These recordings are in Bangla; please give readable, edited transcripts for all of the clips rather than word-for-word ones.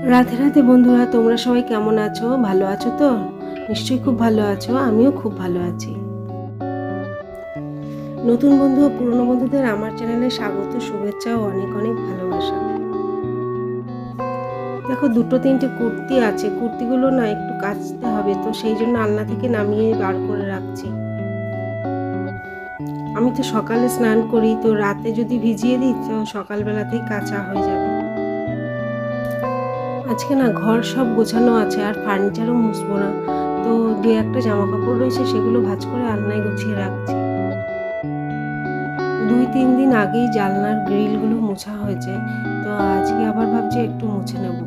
রাধে রাধে বন্ধুরা, তোমরা সবাই কেমন আছো? ভালো আছো তো? নিশ্চয়ই খুব ভালো আছো। আমিও খুব ভালো আছি। নতুন বন্ধু ও পুরনো বন্ধুদের আমার চ্যানেলে স্বাগত, শুভেচ্ছা ও অনেক অনেক ভালোবাসা। দেখো, দুটো তিনটে কুর্তি আছে, কুর্তিগুলো না একটু কাচতে হবে, তো সেই জন্য আলনা থেকে নামিয়ে বার করে রাখছি। আমি তো সকালে স্নান করি, তো রাতে যদি ভিজিয়ে দিই তো সকালবেলাতেই কাচা হয়ে যাবে। আজকে না ঘর সব গোছানো আছে, আর ফার্নিচারও মুছবো না, তো দু একটা জামা কাপড় রয়েছে, সেগুলো ভাঁজ করে আলনায় গুছিয়ে রাখছি। 2-3 দিন আগেই জানলার গ্রিলগুলো মোছা হয়েছে, তো আজকে আবার ভাবছি একটু মুছে নেব।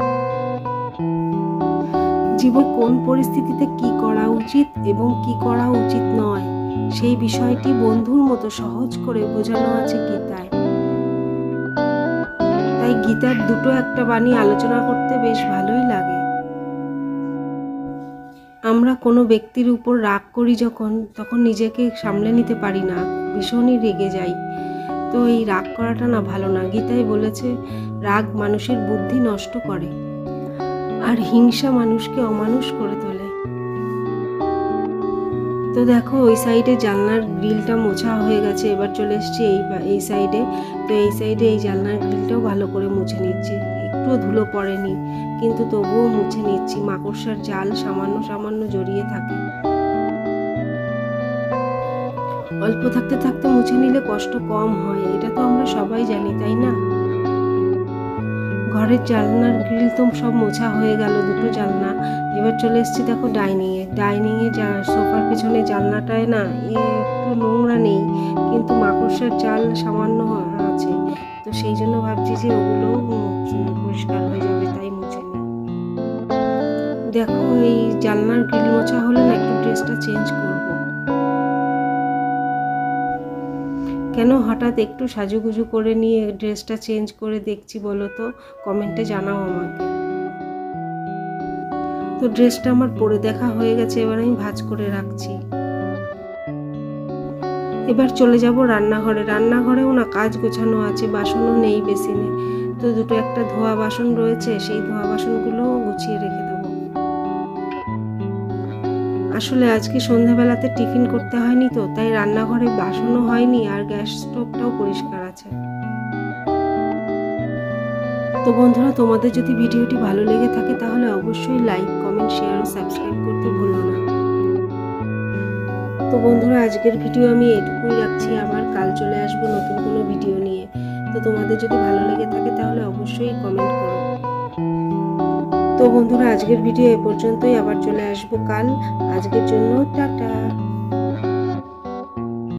জীবন কোন পরিস্থিতিতে কি করা উচিত এবং কি করা উচিত নয়, সেই বিষয়টি বন্ধুর মতো সহজ করে বোঝানো আছে গীতায়। তাই গীতার দুটো একটা বাণী আলোচনা করতে বেশ ভালোই লাগে। আমরা কোনো ব্যক্তির উপর রাগ করি তখন নিজেকে সামলে নিতে পারি না, ভীষণই রেগে যাই। তো এই রাগ করাটা না ভালো না। গীতায় বলেছে, রাগ মানুষের বুদ্ধি নষ্ট করে আর হিংসা মানুষকে অমানুষ করে তোলে। তো দেখো, ওই সাইডে জানলার গ্রিলটা মোছা হয়ে গেছে, এবার চলে এসেছি এই সাইডে। তো এই সাইডে এই জানলার গ্রিলটাও ভালো করে মুছে নিচ্ছি। একটুও ধুলো পড়েনি, কিন্তু তবুও মুছে নিচ্ছি। মাকড়সার জাল সামান্য সামান্য জড়িয়ে থাকে। অল্প থাকতে থাকতে মুছে নিলে কষ্ট কম হয়, এটা তো আমরা সবাই জানি, তাই না? ঘরের জানলার গ্রিল তো সব মোছা হয়ে গেল, দুটো জানলা। এবার চলে এসেছি দেখো ডাইনিংয়ে সোফার পেছনে জানলাটায় না একটু নোংরা নেই, কিন্তু মাকড়সার জাল সামান্য আছে। তো সেই জন্য ভাবছি যে ওগুলোও পরিষ্কার হয়ে যাবে, তাই মুছে নিই। দেখো, এই জানলার গ্রিল মোছা হলে না একটু ড্রেসটা চেঞ্জ করবো। কেন হঠাৎ একটু সাজুগুজু করে নিয়ে ড্রেসটা চেঞ্জ করে দেখছি বলো তো? কমেন্টে জানাও আমাকে। তো ড্রেসটা আমার পরে দেখা হয়ে গেছে, এবার আমি ভাঁজ করে রাখছি। এবার চলে যাব রান্নাঘরেও না কাজ গোছানো আছে, বাসনও নেই বেসিনে। তো দুটো একটা ধোয়া বাসন রয়েছে, সেই ধোয়া বাসনগুলোও গুছিয়ে রেখে দেবো। আসলে আজকে সন্ধ্যাবেলাতে টিফিন করতে হয়নি, তো তাই রান্নাঘরে বাসনও হয়নি, আর গ্যাস স্টোভটাও পরিষ্কার আছে। তো বন্ধুরা, তোমাদের যদি ভিডিওটি ভালো লেগে থাকে তাহলে অবশ্যই লাইক, কমেন্ট, শেয়ার ও সাবস্ক্রাইব করতে ভুলো না। তো বন্ধুরা, আজকের ভিডিও আমি এটুকুই রাখছি, আবার কাল চলে আসবো নতুন কোনো ভিডিও নিয়ে। তো তোমাদের যদি ভালো লেগে থাকে তাহলে অবশ্যই কমেন্ট করো। তো বন্ধুরা, আজকের ভিডিও এ পর্যন্তই, আবার চলে আসবো কাল। আজকের জন্য টাটা।